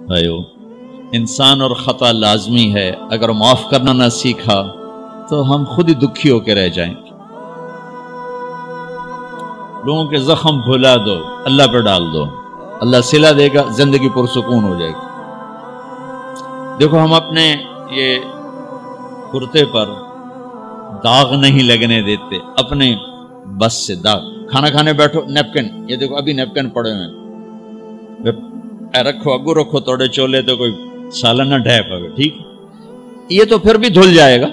بھائیو انسان اور خطا لازمی ہے، اگر معاف کرنا نہ سیکھا تو ہم خود ہی دکھی ہو کے رہ جائیں گے۔ لوگوں کے زخم بھلا دو، اللہ پہ ڈال دو، اللہ صلہ دے گا، زندگی پرسکون ہو جائے گی۔ دیکھو ہم اپنے یہ کرتے پر داغ نہیں لگنے دیتے، اپنے بس سے داغ۔ کھانا کھانے بیٹھو، نیپکن، یہ دیکھو ابھی نیپکن پڑے ہوئے ہیں، رکھو اگو رکھو توڑے چولے تو کوئی سالن نہ ڈھے پاوے، ٹھیک، یہ تو پھر بھی دھل جائے گا،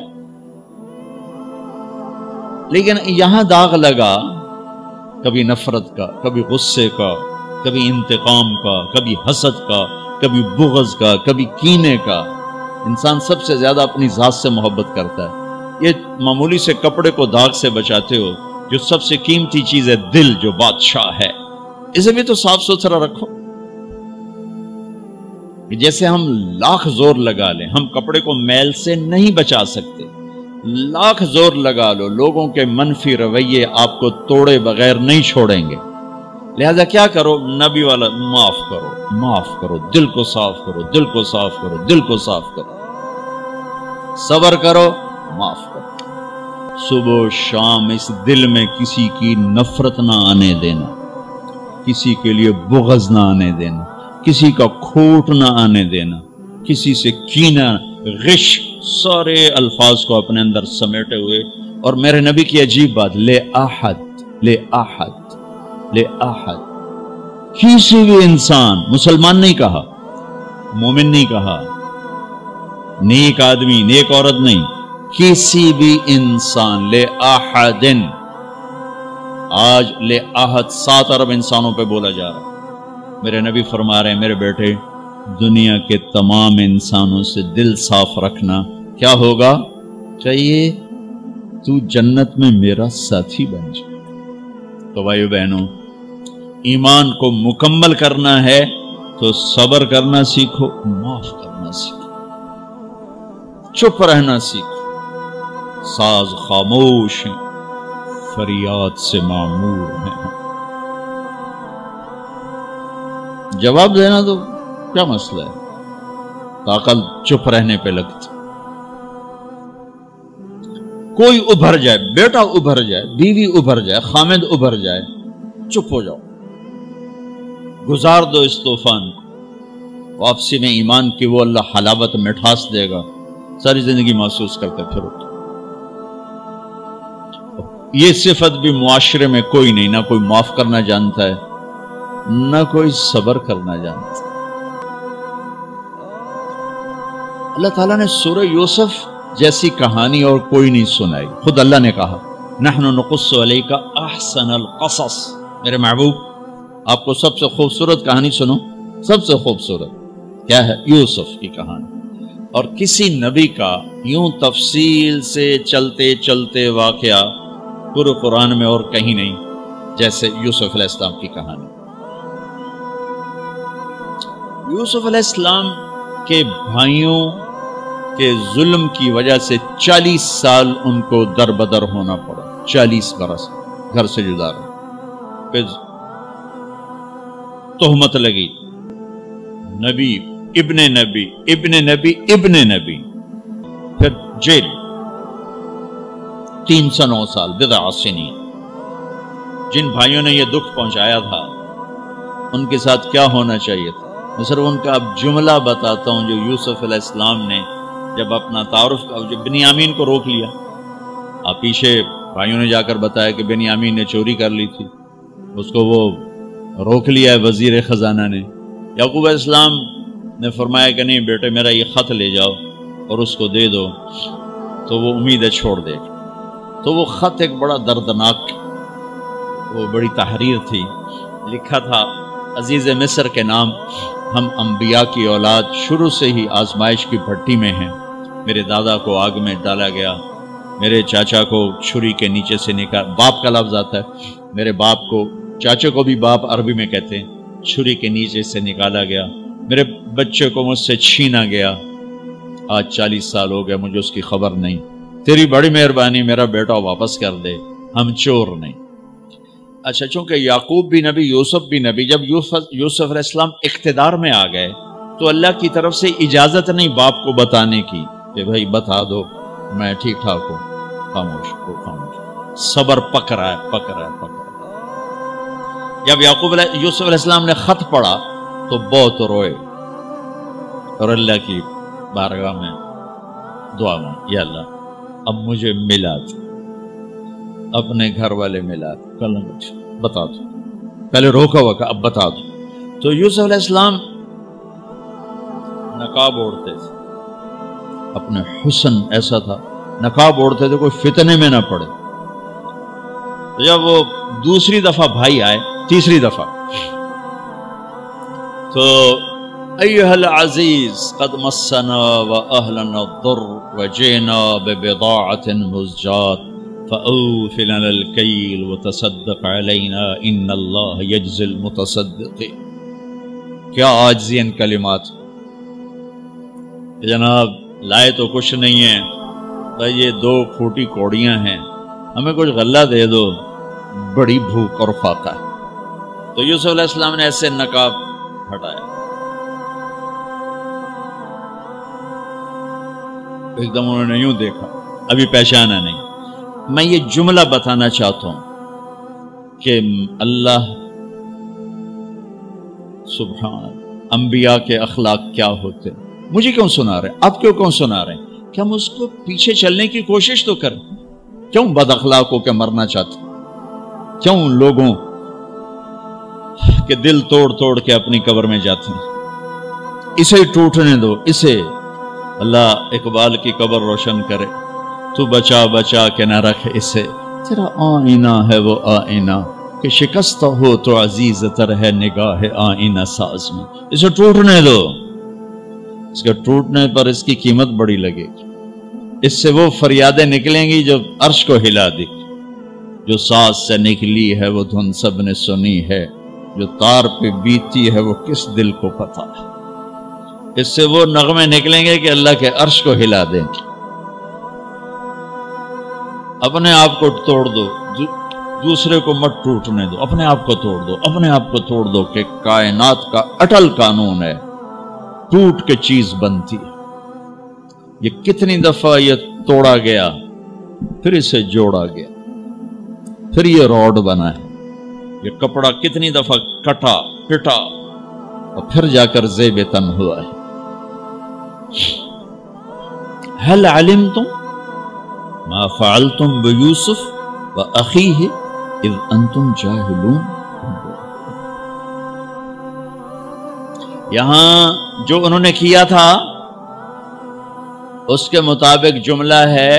لیکن یہاں داغ لگا کبھی نفرت کا، کبھی غصے کا، کبھی انتقام کا، کبھی حسد کا، کبھی بغض کا، کبھی کینے کا۔ انسان سب سے زیادہ اپنی ذات سے محبت کرتا ہے۔ یہ معمولی سے کپڑے کو داغ سے بچاتے ہو، جو سب سے قیمتی چیز ہے دل، جو بادشاہ ہے، اسے بھی تو صاف ستھرا رکھو۔ جیسے ہم لاکھ زور لگا لیں، ہم کپڑے کو میل سے نہیں بچا سکتے، لاکھ زور لگا لو، لوگوں کے منفی رویے آپ کو توڑے بغیر نہیں چھوڑیں گے۔ لہذا کیا کرو؟ نبی والا معاف کرو، معاف کرو، دل کو صاف کرو، دل کو صاف کرو، دل کو صاف کرو، صبر کرو، معاف کرو۔ صبح و شام اس دل میں کسی کی نفرت نہ آنے دینا، کسی کے لیے بغض نہ آنے دینا، کسی کا کھوٹ نہ آنے دینا، کسی سے کینہ، غش، سارے الفاظ کو اپنے اندر سمیٹے ہوئے۔ اور میرے نبی کی عجیب بات، لے احد، لے احد، لے احد، کسی بھی انسان، مسلمان نہیں کہا، مومن نہیں کہا، نیک آدمی، نیک عورت نہیں، کسی بھی انسان، لے احدن۔ آج لے احد 7 ارب انسانوں پہ بولا جا رہا ہے۔ میرے نبی فرما رہے ہیں، میرے بیٹے، دنیا کے تمام انسانوں سے دل صاف رکھنا، کیا ہوگا؟ چاہیے تو جنت میں میرا ساتھی بن جائے۔ تو بھائیو بہنوں، ایمان کو مکمل کرنا ہے تو صبر کرنا سیکھو، معاف کرنا سیکھو، چپ رہنا سیکھو۔ ساز خاموش ہیں، فریاد سے معمور ہیں۔ جواب دینا تو کیا مسئلہ ہے، طاقت چپ رہنے پہ لگتی۔ کوئی ابھر جائے، بیٹا ابھر جائے، بیوی ابھر جائے، خامد ابھر جائے، چپ ہو جاؤ، گزار دو اس طوفان کو۔ واپسی میں ایمان کی وہ اللہ حلاوت مٹھاس دے گا، ساری زندگی محسوس کرتے پھرو۔ یہ صفت بھی معاشرے میں کوئی نہیں، نہ کوئی معاف کرنا جانتا ہے، نہ کوئی صبر کرنا جانتا ہے۔ اللہ تعالیٰ نے سورہ یوسف جیسی کہانی اور کوئی نہیں سنائی۔ خود اللہ نے کہا، نحن نقص علیک احسن القصص، میرے محبوب آپ کو سب سے خوبصورت کہانی سنو، سب سے خوبصورت کیا ہے؟ یوسف کی کہانی۔ اور کسی نبی کا یوں تفصیل سے چلتے چلتے واقعہ پورے قرآن میں اور کہیں نہیں جیسے یوسف علیہ السلام کی کہانی۔ یوسف علیہ السلام کے بھائیوں کے ظلم کی وجہ سے 40 سال ان کو در بدر ہونا پڑا، 40 برس گھر سے جدا رہے، پھر تہمت لگی، نبی ابن نبی ابن نبی ابن نبی، پھر جیل 309 سال، بضع سنین۔ جن بھائیوں نے یہ دکھ پہنچایا تھا ان کے ساتھ کیا ہونا چاہیے تھا، میں صرف ان کا اب جملہ بتاتا ہوں جو یوسف علیہ السلام نے جب اپنا تعارف، جب بنیامین کو روک لیا، آپ پیچھے بھائیوں نے جا کر بتایا کہ بنیامین نے چوری کر لی تھی، اس کو وہ روک لیا ہے وزیر خزانہ نے۔ یعقوب علیہ السلام نے فرمایا کہ نہیں بیٹے، میرا یہ خط لے جاؤ اور اس کو دے دو تو وہ امیدیں چھوڑ دے گا۔ تو وہ خط ایک بڑا دردناک، وہ بڑی تحریر تھی، لکھا تھا عزیز مصر کے نام، ہم انبیاء کی اولاد شروع سے ہی آزمائش کی بھٹی میں ہیں۔ میرے دادا کو آگ میں ڈالا گیا، میرے چاچا کو چھری کے نیچے سے نکال، باپ کا لفظ آتا ہے، میرے باپ کو، چاچے کو بھی باپ عربی میں کہتے ہیں، چھری کے نیچے سے نکالا گیا، میرے بچے کو مجھ سے چھینا گیا، آج 40 سال ہو گئے مجھے اس کی خبر نہیں، تیری بڑی مہربانی میرا بیٹا واپس کر دے، ہم چور نہیں۔ اچھا، چونکہ یعقوب بھی نبی، یوسف بھی نبی، جب یوسف علیہ السلام اقتدار میں آ گئے تو اللہ کی طرف سے اجازت نہیں باپ کو بتانے کی کہ بھائی بتا دو میں ٹھیک ٹھاک ہوں. خاموش ہو خاموش. صبر پک رہا ہے پک رہا ہے پک رہا ہے. جب یوسف علیہ السلام نے خط پڑھا تو بہت روئے اور اللہ کی بارگاہ میں دعا مانگی، یا اللہ اب مجھے ملا دو، اپنے گھر والے ملا دو، کل مجھے بتا دو. پہلے روکا ہوا کہ اب بتا دو. تو یوسف علیہ السلام نقاب اوڑھتے تھے، اپنے حسن ایسا تھا نقاب اوڑھتے تھے کوئی فتنے میں نہ پڑے. تو جب وہ دوسری دفعہ بھائی آئے، تیسری دفعہ، تو ایھا العزیز قد مسنا واہلنا الضر وجئنا ببضاعة مزجاة فأوف لنا الكيل وتصدق علينا ان اللہ یجزی المتصدقین. کیا عاجزی ان کلمات. جناب لائے تو کچھ نہیں ہے بھائی، یہ 2 پھوٹی کوڑیاں ہیں، ہمیں کچھ غلہ دے دو، بڑی بھوک اور فاقہ ہے. تو یوسف علیہ السلام نے ایسے نقاب ہٹایا، ایک دم انہوں نے یوں دیکھا، ابھی پہچانا نہیں. میں یہ جملہ بتانا چاہتا ہوں کہ اللہ سبحان انبیاء کے اخلاق کیا ہوتے. مجھے کیوں سنا رہے ہیں؟ آپ کیوں سنا رہے ہیں؟ کہ ہم اس کو پیچھے چلنے کی کوشش تو کریں. کیوں بد اخلاق ہو کے مرنا چاہتے؟ کیوں لوگوں کے دل توڑ توڑ کے اپنی قبر میں جاتے ہیں؟ اسے ٹوٹنے دو، اسے اللہ اقبال کی قبر روشن کرے. تو بچا بچا کے نہ رکھ اسے، تیرا آئینہ ہے وہ آئینہ کہ شکستہ ہو تو عزیز تر ہے نگاہ آئینہ ساز میں. اسے ٹوٹنے دو، اس کے ٹوٹنے پر اس کی قیمت بڑی لگے گی. اس سے وہ فریادیں نکلیں گی جو عرش کو ہلا دی. جو ساز سے نکلی ہے وہ دھن سب نے سنی ہے، جو تار پہ بیتی ہے وہ کس دل کو پتا ہے. اس سے وہ نغمے نکلیں گے کہ اللہ کے عرش کو ہلا دیں گے. اپنے آپ کو توڑ دو، دوسرے کو مت ٹوٹنے دو. اپنے آپ کو توڑ دو، اپنے آپ کو توڑ دو کہ کائنات کا اٹل قانون ہے، ٹوٹ کے چیز بنتی ہے. یہ کتنی دفعہ یہ توڑا گیا، پھر اسے جوڑا گیا، پھر یہ روڈ بنا ہے. یہ کپڑا کتنی دفعہ کٹا پٹا اور پھر جا کر زیب تن ہوا ہے. هل علمتم ما فعلتم بيوسف واخيه اذ انتم جاهلون. یہاں جو انہوں نے کیا تھا اس کے مطابق جملہ ہے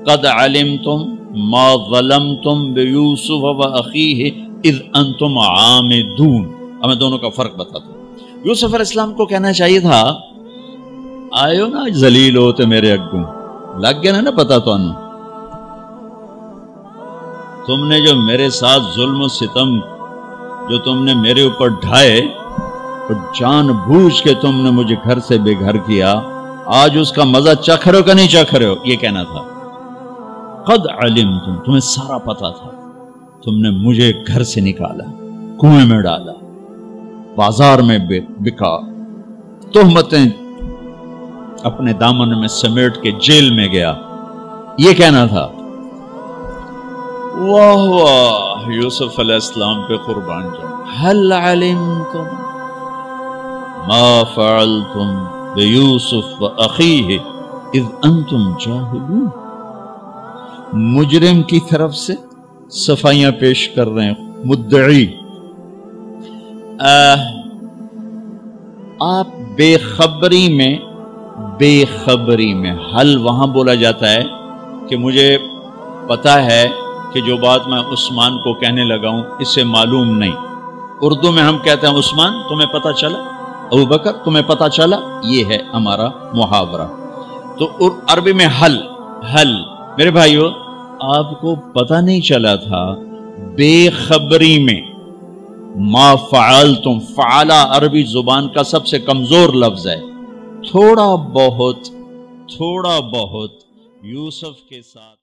قد علمتم ما ظلمتم بيوسف واخيه اذ انتم عامدون. اب میں دونوں کا فرق بتاتا ہوں. یوسف علیہ السلام کو کہنا چاہیے تھا آئے ہو نا ذلیل ہوتے میرے اگوں، لگ گیا نا پتا تو انہوں. تم نے جو میرے ساتھ ظلم و ستم جو تم نے میرے اوپر ڈھائے اور جان بوجھ کے تم نے مجھے گھر سے بے گھر کیا، آج اس کا مزہ چکھ رہے ہو کہ نہیں چکھ رہے ہو. یہ کہنا تھا قد علمتم، تمہیں سارا پتا تھا. تم نے مجھے گھر سے نکالا، کنویں میں ڈالا، بازار میں بکا، تہمتیں اپنے دامن میں سمیٹ کے جیل میں گیا. یہ کہنا تھا. واہ واہ یوسف علیہ السلام پہ قربان جاؤ. هل علمتم ما فعلتم بیوسف واخیہ اذ انتم جاہلون. مجرم کی طرف سے صفائیاں پیش کر رہے ہیں مدعی. آپ بے خبری میں حل وہاں بولا جاتا ہے کہ مجھے پتا ہے کہ جو بات میں عثمان کو کہنے لگا ہوں اس سے معلوم نہیں. اردو میں ہم کہتے ہیں عثمان تمہیں پتا چلا، ابو بکر تمہیں پتا چلا. یہ ہے ہمارا محاورہ. تو عربی میں حل. میرے بھائیو آپ کو پتا نہیں چلا تھا بے خبری میں ما فعلتم. فعلا عربی زبان کا سب سے کمزور لفظ ہے. تھوڑا بہت یوسف کے ساتھ